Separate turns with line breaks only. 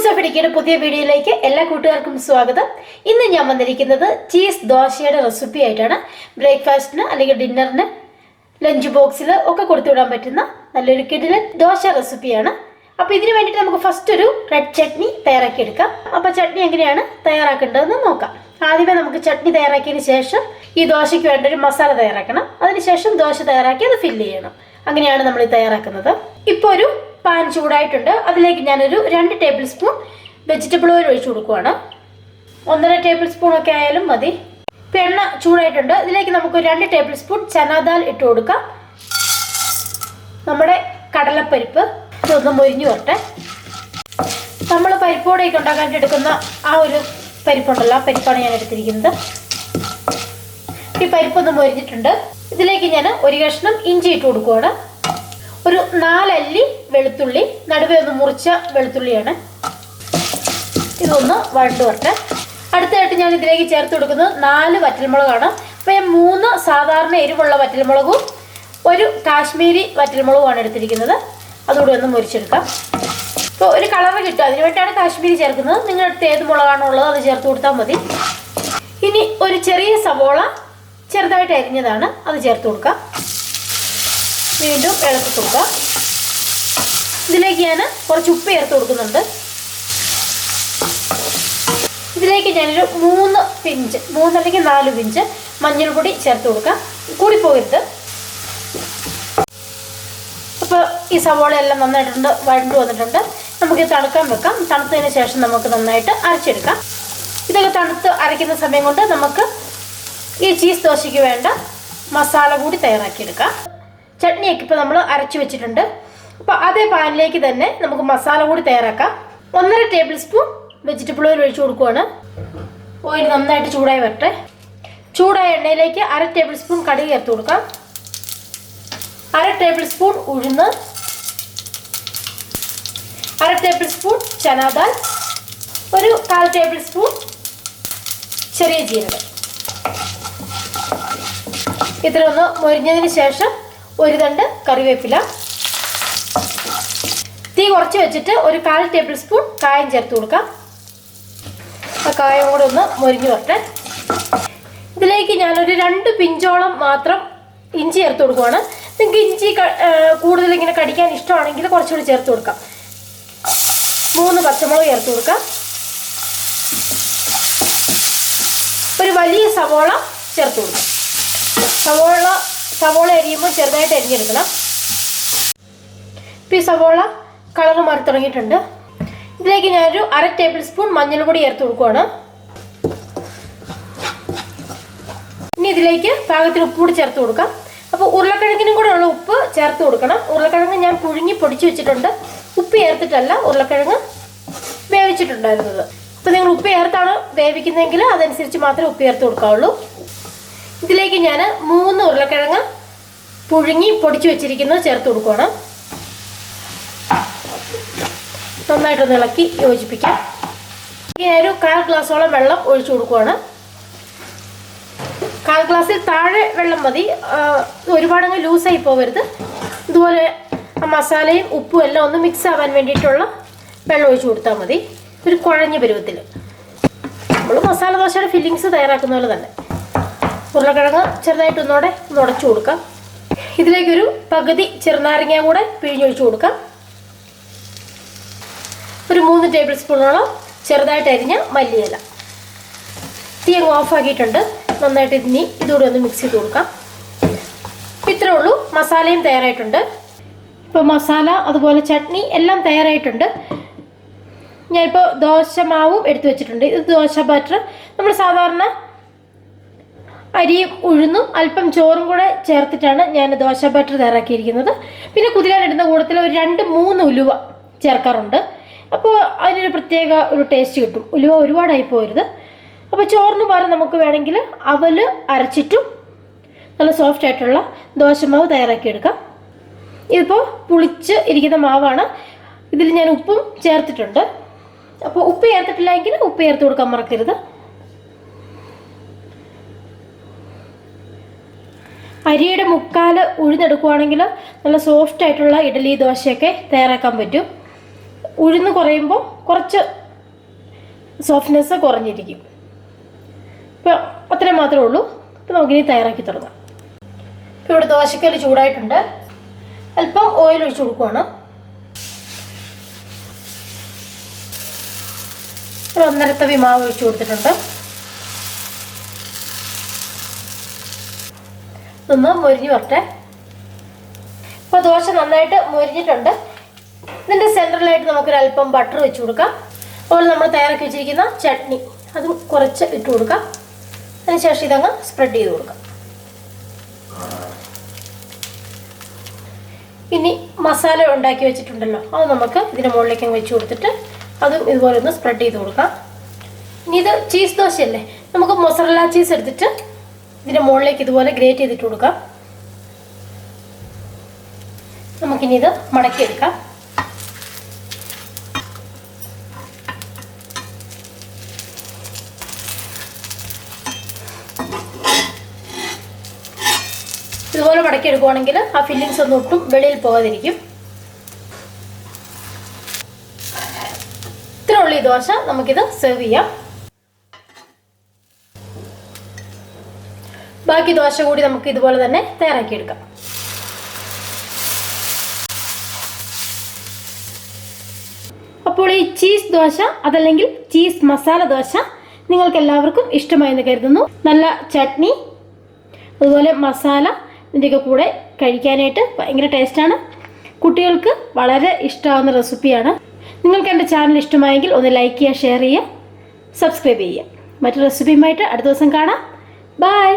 Fruits of ഇടുക്കിയുടെ പുതിയ വീഡിയോയിലേക്ക് എല്ലാ കൂട്ടുകാർക്കും സ്വാഗതം. ഇന്ന് ഞാൻ വന്നിരിക്കുന്നത് ചീസ് ദോശയുടെ റെസിപ്പി ആയിട്ടാണ്. ബ്രേക്ക്ഫാസ്റ്റിന് അല്ലെങ്കിൽ ഡിന്നറിന് ലഞ്ച് ബോക്സിൽ ഒക്കെ കൊടുത്തുവിടാൻ പറ്റുന്ന നല്ലൊരു കിടിലൻ ദോശ റെസിപ്പിയാണ്. അപ്പോൾ ഇതിന് വേണ്ടിയിട്ട് നമുക്ക് ഫസ്റ്റ് ഒരു റെഡ് ചട്നി തയ്യാറാക്കിയെടുക്കാം. അപ്പോൾ ചട്നി എങ്ങനെയാണ് തയ്യാറാക്കേണ്ടതെന്ന് നോക്കാം. ആദ്യമേ നമുക്ക് ചട്നി തയ്യാറാക്കിയതിന് ശേഷം ഈ ദോശയ്ക്ക് വേണ്ട ഒരു മസാല തയ്യാറാക്കണം. അതിനുശേഷം ദോശ തയ്യാറാക്കി അത് ഫില്ല് ചെയ്യണം. അങ്ങനെയാണ് നമ്മൾ തയ്യാറാക്കുന്നത്. ഇപ്പോൾ ഒരു പാൻ ചൂടായിട്ടുണ്ട്. അതിലേക്ക് ഞാനൊരു 2 ടേബിൾ സ്പൂൺ വെജിറ്റബിൾ ഓയിൽ ഒഴിച്ചു കൊടുക്കുവാണ്. 1.5 ടേബിൾ സ്പൂൺ ഒക്കെ ആയാലും മതി. ഇപ്പം എണ്ണ ചൂടായിട്ടുണ്ട്. ഇതിലേക്ക് നമുക്ക് 2 ടേബിൾ സ്പൂൺ ചനാദാൽ ഇട്ട് കൊടുക്കാം. നമ്മുടെ കടലപ്പരിപ്പ് ഇതൊന്ന് മൊരിഞ്ഞു വരട്ടെ. നമ്മൾ പരിപ്പോടെയൊക്കെ ഉണ്ടാക്കാൻ എടുക്കുന്ന ആ ഒരു പരിപ്പുണ്ടല്ലോ, ആ പരിപ്പാണ് ഞാൻ എടുത്തിരിക്കുന്നത്. ഈ പരിപ്പൊന്ന് മൊരിഞ്ഞിട്ടുണ്ട്. ഇതിലേക്ക് ഞാൻ ഒരു കഷ്ണം ഇഞ്ചി ഇട്ട് കൊടുക്കുവാണ്. ഒരു 4 അല്ലി വെളുത്തുള്ളി, നടുവേ ഒന്ന് മുറിച്ച വെളുത്തുള്ളിയാണ്. ഇതൊന്ന് വഴണ്ട് വരട്ടെ. അടുത്തായിട്ട് ഞാൻ ഇതിലേക്ക് ചേർത്ത് കൊടുക്കുന്നത് 4 വറ്റൽമുളകാണ്. അപ്പോൾ ഞാൻ 3 സാധാരണ എരിവുള്ള വറ്റൽമുളകും ഒരു കാശ്മീരി വറ്റൽമുളകുമാണ് എടുത്തിരിക്കുന്നത്. അതുകൂടി ഒന്ന് മുറിച്ചെടുക്കാം. ഇപ്പോൾ ഒരു കളറ് കിട്ടും, അതിന് വേണ്ടിയിട്ടാണ് കാശ്മീരി ചേർക്കുന്നത്. നിങ്ങളുടെ അടുത്ത് ഏത് മുളകാണോ ഉള്ളത് അത് ചേർത്ത് കൊടുത്താൽ മതി. ഇനി ഒരു ചെറിയ സവോള ചെറുതായിട്ട് അരിഞ്ഞതാണ്, അത് ചേർത്ത് കൊടുക്കാം. വീണ്ടും ഇളക്കി കൊടുക്കാം. ഇതിലേക്ക് ഞാൻ കുറച്ച് ഉപ്പ് ചേർത്ത് കൊടുക്കുന്നുണ്ട്. ഇതിലേക്ക് ഞാനൊരു 3 അല്ലെങ്കിൽ 4 പിഞ്ച് മഞ്ഞൾപ്പൊടി ചേർത്ത് കൊടുക്കാം. കൂടി പോകരുത്. അപ്പോൾ ഈ സവോള എല്ലാം നന്നായിട്ടുണ്ട്, വഴണ്ടു വന്നിട്ടുണ്ട്. നമുക്ക് തണുക്കാൻ വെക്കാം. തണുത്തതിന് ശേഷം നമുക്ക് നന്നായിട്ട് അരച്ചെടുക്കാം. ഇതൊക്കെ തണുത്ത് അരയ്ക്കുന്ന സമയം കൊണ്ട് നമുക്ക് ഈ ചീസ് ദോശയ്ക്ക് വേണ്ട മസാല കൂടി തയ്യാറാക്കിയെടുക്കാം. ചട്നിയൊക്കെ ഇപ്പോൾ നമ്മൾ അരച്ചു വെച്ചിട്ടുണ്ട്. അപ്പോൾ അതേ പാനിലേക്ക് തന്നെ നമുക്ക് മസാല കൂടി തയ്യാറാക്കാം. 1.5 ടേബിൾ സ്പൂൺ വെജിറ്റബിൾ ഓയിൽ ഒഴിച്ചു കൊടുക്കുവാണ്. ഓയിൽ നന്നായിട്ട് ചൂടായി വരട്ടെ. ചൂടായ എണ്ണയിലേക്ക് 1/2 ടേബിൾ സ്പൂൺ കടുക് ചേർത്ത് കൊടുക്കാം. 1/2 ടേബിൾ സ്പൂൺ ഉഴുന്ന്, 1/2 ടേബിൾ സ്പൂൺ ചനാദാൽ, ഒരു 1/4 ടേബിൾ സ്പൂൺ ചെറിയ ജീരകം. ഇത്ര ഒന്ന് മൊരിഞ്ഞതിന് ശേഷം ഒരു തണ്ട് കറിവേപ്പില. തീ കുറച്ച് വെച്ചിട്ട് ഒരു 1/4 ടേബിൾ സ്പൂൺ കായം ചേർത്ത് കൊടുക്കാം. ആ കായം കൂടെ ഒന്ന് മൊരിഞ്ഞു വരട്ടെ. ഇതിലേക്ക് ഞാനൊരു 2 പിഞ്ചോളം മാത്രം ഇഞ്ചി ചേർത്ത് കൊടുക്കുവാണ്. നിങ്ങൾക്ക് ഇഞ്ചി കൂടുതൽ ഇങ്ങനെ കടിക്കാൻ ഇഷ്ടമാണെങ്കിൽ കുറച്ചുകൂടി ചേർത്ത് കൊടുക്കാം. 3 പച്ചമുളക് ചേർത്ത് കൊടുക്കാം. ഒരു വലിയ സവോള ചേർത്ത് കൊടുക്കാം. സവോള അരിയുമ്പോൾ ചെറുതായിട്ട് അരിഞ്ഞെടുക്കണം. ഇപ്പോൾ ഈ സവോള കളർ മാറി തുടങ്ങിയിട്ടുണ്ട്. ഇതിലേക്ക് ഞാനൊരു 1/2 ടേബിൾ സ്പൂൺ മഞ്ഞൾപ്പൊടി ചേർത്ത് കൊടുക്കുവാണ്. ഇനി ഇതിലേക്ക് പാകത്തിന് ഉപ്പ് കൂടി ചേർത്ത് കൊടുക്കാം. അപ്പോൾ ഉരുളക്കിഴങ്ങിനും കൂടെ ഉള്ള ഉപ്പ് ചേർത്ത് കൊടുക്കണം. ഉരുളക്കിഴങ്ങ് ഞാൻ പുഴുങ്ങി പൊടിച്ച് വെച്ചിട്ടുണ്ട്. ഉപ്പ് ചേർത്തിട്ടല്ല ഉരുളക്കിഴങ്ങ് വേവിച്ചിട്ടുണ്ടായിരുന്നത്. അപ്പോൾ നിങ്ങൾ ഉപ്പ് ചേർത്താണ് വേവിക്കുന്നതെങ്കിൽ അതനുസരിച്ച് മാത്രമേ ഉപ്പ് ചേർത്ത് കൊടുക്കാവുള്ളൂ. ഇതിലേക്ക് ഞാൻ 3 ഉരുളക്കിഴങ്ങ് പുഴുങ്ങി പൊടിച്ചു വെച്ചിരിക്കുന്നത് ചേർത്ത് കൊടുക്കുകയാണ്. നന്നായിട്ടൊന്ന് ഇളക്കി യോജിപ്പിക്കാം. ഞാനൊരു 1/4 ഗ്ലാസോളം വെള്ളം ഒഴിച്ചു കൊടുക്കുകയാണ്. 1/4 ഗ്ലാസ്സിൽ താഴെ വെള്ളം മതി. ഒരുപാടങ്ങ് ലൂസായി പോകരുത്. ഇതുപോലെ മസാലയും ഉപ്പും എല്ലാം ഒന്ന് മിക്സ് ആവാൻ വേണ്ടിയിട്ടുള്ള വെള്ളം ഒഴിച്ചു കൊടുത്താൽ മതി. ഒരു കുഴഞ്ഞ പരുവത്തിൽ നമ്മൾ മസാല ദോശയുടെ ഫില്ലിങ്സ് തയ്യാറാക്കുന്ന പോലെ തന്നെ. ഉരുളക്കിഴങ്ങ് ചെറുതായിട്ട് ഒന്നുകൂടെ ഉടച്ചു കൊടുക്കാം. ഇതിലേക്കൊരു പകുതി ചെറുനാരങ്ങ കൂടെ പിഴിഞ്ഞൊഴിച്ചു കൊടുക്കാം. ഒരു 3 ടേബിൾ സ്പൂണോളം ചെറുതായിട്ട് അരിഞ്ഞ മല്ലിയില. തീ അങ്ങ് ഓഫാക്കിയിട്ടുണ്ട്. നന്നായിട്ട് ഇതുകൂടെ ഒന്ന് മിക്സ് ചെയ്ത് കൊടുക്കാം. ഇത്രേ ഉള്ളൂ. മസാലയും തയ്യാറായിട്ടുണ്ട്. ഇപ്പോൾ മസാല അതുപോലെ ചട്നി എല്ലാം തയ്യാറായിട്ടുണ്ട്. ഞാനിപ്പോൾ ദോശ മാവും എടുത്തു വെച്ചിട്ടുണ്ട്. ഇത് ദോശ ബാറ്റർ. നമ്മൾ സാധാരണ അരിയും ഉഴുന്നും അല്പം ചോറും കൂടെ ചേർത്തിട്ടാണ് ഞാൻ ദോശ ബാറ്റർ തയ്യാറാക്കിയിരിക്കുന്നത്. പിന്നെ കുതിരാനിടുന്ന കൂട്ടത്തിൽ ഒരു 2-3 ഉലുവ ചേർക്കാറുണ്ട്. അപ്പോൾ അതിനൊരു പ്രത്യേക ഒരു ടേസ്റ്റ് കിട്ടും. ഉലുവ ഒരുപാടായി പോരുത്. അപ്പോൾ ചോറിന് പകരം നമുക്ക് വേണമെങ്കിൽ അവൽ അരച്ചിട്ടും നല്ല സോഫ്റ്റ് ആയിട്ടുള്ള ദോശമാവ് തയ്യാറാക്കിയെടുക്കാം. ഇതിപ്പോൾ പുളിച്ച് ഇരിക്കുന്ന മാവാണ്. ഇതിൽ ഞാൻ ഉപ്പും ചേർത്തിട്ടുണ്ട്. അപ്പോൾ ഉപ്പ് ചേർത്തിട്ടില്ലെങ്കിൽ ഉപ്പ് ചേർത്ത് കൊടുക്കാൻ മറക്കരുത്. അരിയുടെ 1/4 ഉഴുന്നെടുക്കുകയാണെങ്കിൽ നല്ല സോഫ്റ്റ് ആയിട്ടുള്ള ഇഡ്ഡലി ദോശയൊക്കെ തയ്യാറാക്കാൻ പറ്റും. ഉഴുന്ന് കുറയുമ്പോൾ കുറച്ച് സോഫ്റ്റ്നെസ് കുറഞ്ഞിരിക്കും. ഇപ്പോൾ അത്രയും മാത്രമേ ഉള്ളൂ. അപ്പോൾ നമുക്കിനി തയ്യാറാക്കി തുടങ്ങാം. ഇപ്പോൾ ഇവിടെ ദോശക്കല്ല് ചൂടായിട്ടുണ്ട്. അല്പം ഓയിൽ ഒഴിച്ച് കൊടുക്കുകയാണ്. ഒരു 1.5 തവി മാവ് ഒഴിച്ച് കൊടുത്തിട്ടുണ്ട്. ഇതൊന്ന് മൊരിഞ്ഞ് വരട്ടെ. അപ്പോൾ ദോശ നന്നായിട്ട് മൊരിഞ്ഞിട്ടുണ്ട്. ഇതിൻ്റെ സെൻറ്ററിലായിട്ട് നമുക്കൊരു അല്പം ബട്ടർ വെച്ച് കൊടുക്കാം. അതുപോലെ നമ്മൾ തയ്യാറാക്കി വെച്ചിരിക്കുന്ന ചട്നി അതും കുറച്ച് ഇട്ട് കൊടുക്കാം. അതിനുശേഷം ഇതങ്ങ് സ്പ്രെഡ് ചെയ്ത് കൊടുക്കാം. ഇനി മസാല ഉണ്ടാക്കി വെച്ചിട്ടുണ്ടല്ലോ, അത് നമുക്ക് ഇതിൻ്റെ മുകളിലേക്ക് വെച്ച് കൊടുത്തിട്ട് അതും ഇതുപോലെ ഒന്ന് സ്പ്രെഡ് ചെയ്ത് കൊടുക്കാം. ഇനി ഇത് ചീസ് ദോശയല്ലേ, നമുക്ക് മൊസറല്ല ചീസ് എടുത്തിട്ട് ഇതിൻ്റെ മുകളിലേക്ക് ഇതുപോലെ ഗ്രേറ്റ് ചെയ്തിട്ട് കൊടുക്കാം. നമുക്കിനി ഇത് മടക്കിയെടുക്കാം. ഇതുപോലെ മടക്കിയെടുക്കുവാണെങ്കിൽ ആ ഫില്ലിങ്സ് ഒന്നും ഒട്ടും വെളിയിൽ പോകാതിരിക്കും. ഇത്ര ഉള്ള ഈ ദോശ നമുക്കിത് സെർവ് ചെയ്യാം. ബാക്കി ദോശ കൂടി നമുക്ക് ഇതുപോലെ തന്നെ തയ്യാറാക്കിയെടുക്കാം. അപ്പോൾ ഈ ചീസ് ദോശ അതല്ലെങ്കിൽ ചീസ് മസാല ദോശ നിങ്ങൾക്ക് എല്ലാവർക്കും ഇഷ്ടമായെന്ന് കരുതുന്നു. നല്ല ചട്നി അതുപോലെ മസാല ഇതിൻ്റെയൊക്കെ കൂടെ കഴിക്കാനായിട്ട് ഭയങ്കര ടേസ്റ്റാണ്. കുട്ടികൾക്ക് വളരെ ഇഷ്ടമാവുന്ന റെസിപ്പിയാണ്. നിങ്ങൾക്ക് എൻ്റെ ചാനൽ ഇഷ്ടമായെങ്കിൽ ഒന്ന് ലൈക്ക് ചെയ്യുക, ഷെയർ ചെയ്യുക, സബ്സ്ക്രൈബ് ചെയ്യുക. മറ്റൊരു റെസിപ്പിയുമായിട്ട് അടുത്ത ദിവസം കാണാം. ബൈ.